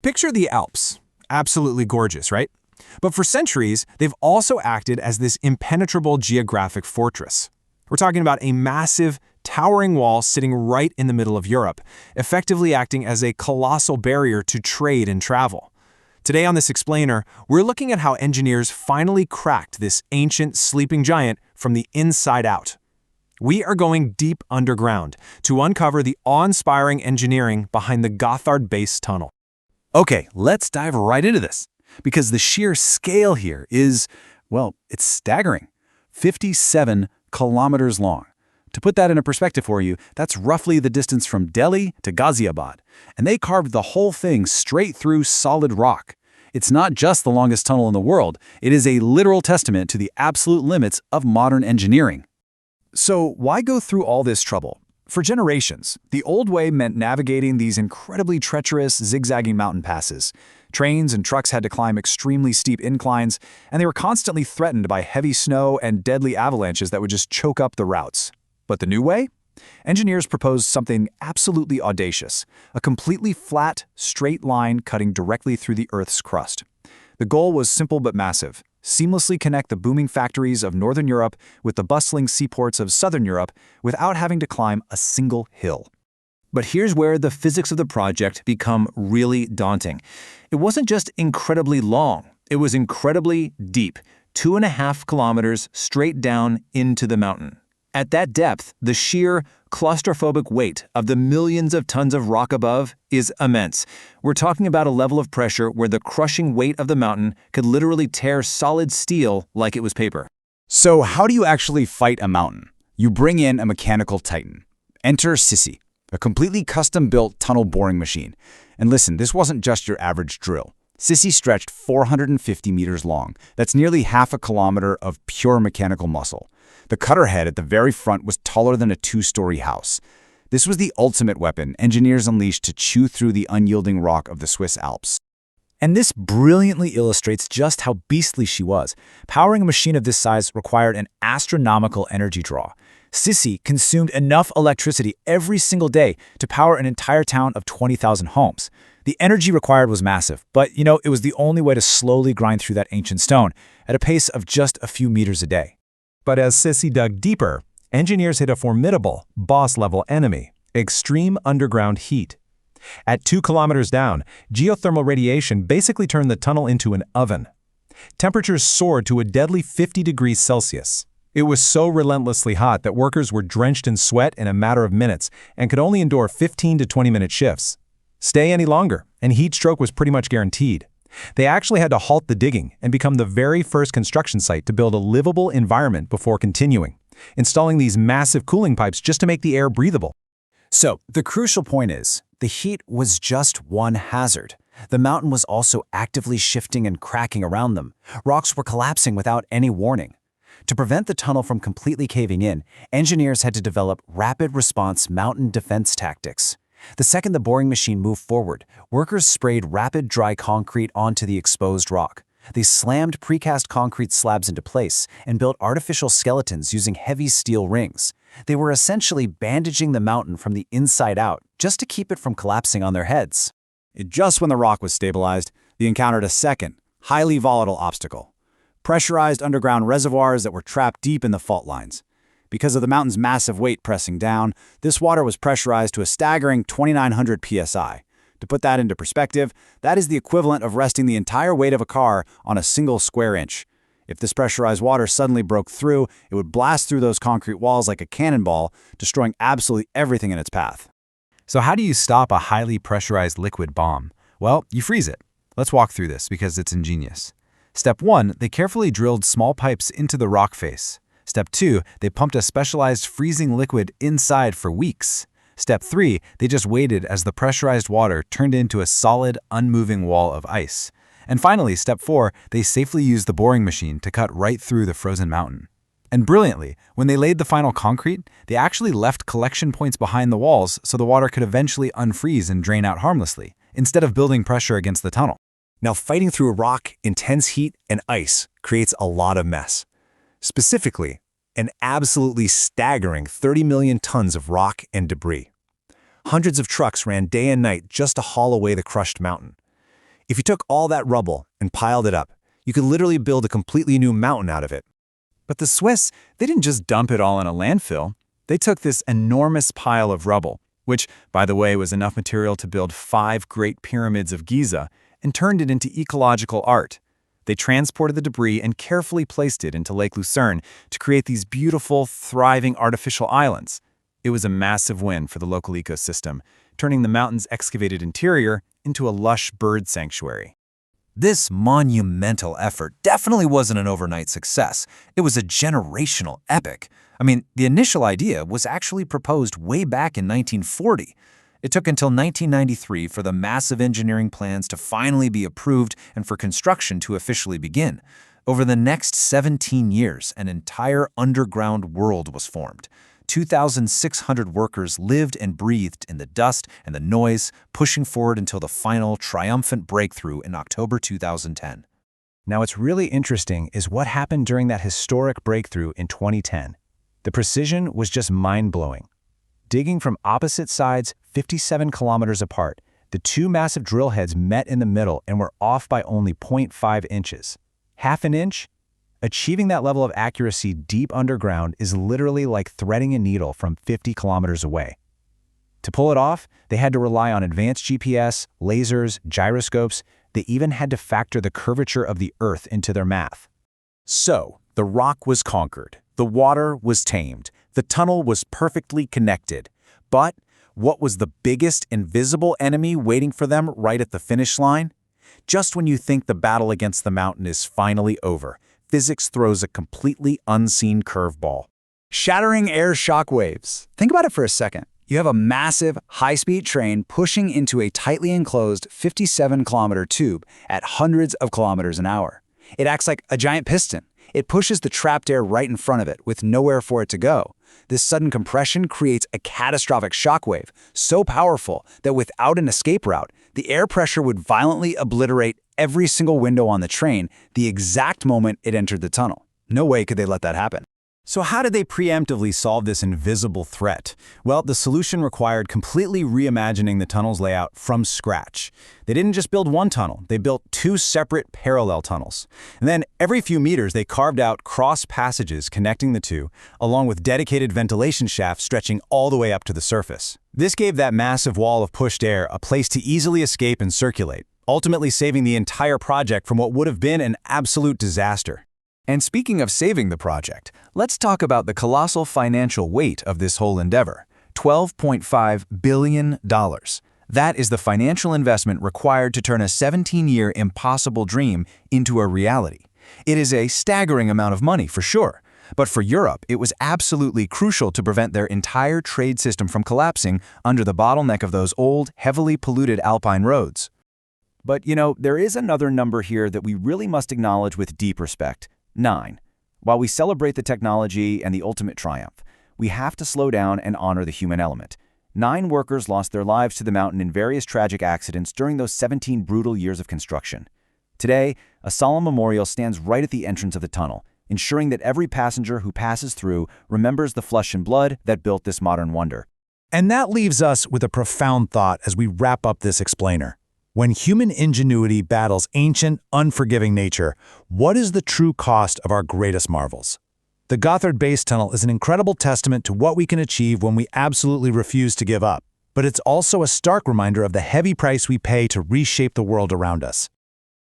Picture the Alps. Absolutely gorgeous, right? But for centuries, they've also acted as this impenetrable geographic fortress. We're talking about a massive, towering wall sitting right in the middle of Europe, effectively acting as a colossal barrier to trade and travel. Today on this explainer, we're looking at how engineers finally cracked this ancient sleeping giant from the inside out. We are going deep underground to uncover the awe-inspiring engineering behind the Gotthard Base Tunnel. Okay, let's dive right into this, because the sheer scale here is, well, it's staggering. 57 kilometers long. To put that into perspective for you, that's roughly the distance from Delhi to Ghaziabad, and they carved the whole thing straight through solid rock. It's not just the longest tunnel in the world, it is a literal testament to the absolute limits of modern engineering. So why go through all this trouble? For generations, the old way meant navigating these incredibly treacherous, zigzagging mountain passes. Trains and trucks had to climb extremely steep inclines, and they were constantly threatened by heavy snow and deadly avalanches that would just choke up the routes. But the new way? Engineers proposed something absolutely audacious, a completely flat, straight line cutting directly through the Earth's crust. The goal was simple but massive: seamlessly connect the booming factories of Northern Europe with the bustling seaports of Southern Europe without having to climb a single hill. But here's where the physics of the project become really daunting. It wasn't just incredibly long, it was incredibly deep, 2.5 kilometers straight down into the mountain. At that depth, the sheer, claustrophobic weight of the millions of tons of rock above is immense. We're talking about a level of pressure where the crushing weight of the mountain could literally tear solid steel like it was paper. So how do you actually fight a mountain? You bring in a mechanical titan. Enter Sissy, a completely custom-built tunnel boring machine. And listen, this wasn't just your average drill. Sissy stretched 450 meters long. That's nearly half a kilometer of pure mechanical muscle. The cutter head at the very front was taller than a 2-story house. This was the ultimate weapon engineers unleashed to chew through the unyielding rock of the Swiss Alps. And this brilliantly illustrates just how beastly she was. Powering a machine of this size required an astronomical energy draw. Sissy consumed enough electricity every single day to power an entire town of 20,000 homes. The energy required was massive, but it was the only way to slowly grind through that ancient stone at a pace of just a few meters a day. But as Sissy dug deeper, engineers hit a formidable, boss-level enemy: extreme underground heat. At 2 kilometers down, geothermal radiation basically turned the tunnel into an oven. Temperatures soared to a deadly 50 degrees Celsius. It was so relentlessly hot that workers were drenched in sweat in a matter of minutes and could only endure 15 to 20-minute shifts. Stay any longer, and heat stroke was pretty much guaranteed. They actually had to halt the digging and become the very first construction site to build a livable environment before continuing, installing these massive cooling pipes just to make the air breathable. So, the crucial point is, the heat was just one hazard. The mountain was also actively shifting and cracking around them. Rocks were collapsing without any warning. To prevent the tunnel from completely caving in, engineers had to develop rapid response mountain defense tactics. The second the boring machine moved forward, workers sprayed rapid dry concrete onto the exposed rock. They slammed precast concrete slabs into place and built artificial skeletons using heavy steel rings. They were essentially bandaging the mountain from the inside out just to keep it from collapsing on their heads. Just when the rock was stabilized, they encountered a second, highly volatile obstacle: pressurized underground reservoirs that were trapped deep in the fault lines. Because of the mountain's massive weight pressing down, this water was pressurized to a staggering 2,900 psi. To put that into perspective, that is the equivalent of resting the entire weight of a car on a single square inch. If this pressurized water suddenly broke through, it would blast through those concrete walls like a cannonball, destroying absolutely everything in its path. So how do you stop a highly pressurized liquid bomb? Well, you freeze it. Let's walk through this because it's ingenious. Step 1, they carefully drilled small pipes into the rock face. Step 2, they pumped a specialized freezing liquid inside for weeks. Step 3, they just waited as the pressurized water turned into a solid, unmoving wall of ice. And finally, step 4, they safely used the boring machine to cut right through the frozen mountain. And brilliantly, when they laid the final concrete, they actually left collection points behind the walls so the water could eventually unfreeze and drain out harmlessly, instead of building pressure against the tunnel. Now, fighting through rock, intense heat, and ice creates a lot of mess. Specifically, an absolutely staggering 30 million tons of rock and debris. Hundreds of trucks ran day and night just to haul away the crushed mountain. If you took all that rubble and piled it up, you could literally build a completely new mountain out of it. But the Swiss, they didn't just dump it all in a landfill. They took this enormous pile of rubble, which, by the way, was enough material to build 5 Great Pyramids of Giza, and turned it into ecological art. They transported the debris and carefully placed it into Lake Lucerne to create these beautiful, thriving artificial islands. It was a massive win for the local ecosystem, turning the mountain's excavated interior into a lush bird sanctuary. This monumental effort definitely wasn't an overnight success. It was a generational epic. I mean, the initial idea was actually proposed way back in 1940. It took until 1993 for the massive engineering plans to finally be approved and for construction to officially begin. Over the next 17 years, an entire underground world was formed. 2,600 workers lived and breathed in the dust and the noise, pushing forward until the final triumphant breakthrough in October 2010. Now, what's really interesting is what happened during that historic breakthrough in 2010. The precision was just mind-blowing. Digging from opposite sides 57 kilometers apart, the 2 massive drill heads met in the middle and were off by only 0.5 inches. Half an inch? Achieving that level of accuracy deep underground is literally like threading a needle from 50 kilometers away. To pull it off, they had to rely on advanced GPS, lasers, gyroscopes. They even had to factor the curvature of the Earth into their math. So, the rock was conquered, the water was tamed, the tunnel was perfectly connected. But what was the biggest invisible enemy waiting for them right at the finish line? Just when you think the battle against the mountain is finally over, physics throws a completely unseen curveball. Shattering air shock waves. Think about it for a second. You have a massive, high-speed train pushing into a tightly enclosed 57-kilometer tube at hundreds of kilometers an hour. It acts like a giant piston. It pushes the trapped air right in front of it with nowhere for it to go. This sudden compression creates a catastrophic shockwave, so powerful that without an escape route, the air pressure would violently obliterate every single window on the train the exact moment it entered the tunnel. No way could they let that happen. So how did they preemptively solve this invisible threat? Well, the solution required completely reimagining the tunnel's layout from scratch. They didn't just build one tunnel, they built 2 separate parallel tunnels. And then every few meters, they carved out cross passages connecting the two, along with dedicated ventilation shafts stretching all the way up to the surface. This gave that massive wall of pushed air a place to easily escape and circulate, ultimately saving the entire project from what would have been an absolute disaster. And speaking of saving the project, let's talk about the colossal financial weight of this whole endeavor. $12.5 billion. That is the financial investment required to turn a 17-year impossible dream into a reality. It is a staggering amount of money, for sure. But for Europe, it was absolutely crucial to prevent their entire trade system from collapsing under the bottleneck of those old, heavily polluted alpine roads. But, there is another number here that we really must acknowledge with deep respect. 9. While we celebrate the technology and the ultimate triumph, we have to slow down and honor the human element. 9 workers lost their lives to the mountain in various tragic accidents during those 17 brutal years of construction. Today, a solemn memorial stands right at the entrance of the tunnel, ensuring that every passenger who passes through remembers the flesh and blood that built this modern wonder. And that leaves us with a profound thought as we wrap up this explainer. When human ingenuity battles ancient, unforgiving nature, what is the true cost of our greatest marvels? The Gotthard Base Tunnel is an incredible testament to what we can achieve when we absolutely refuse to give up. But it's also a stark reminder of the heavy price we pay to reshape the world around us.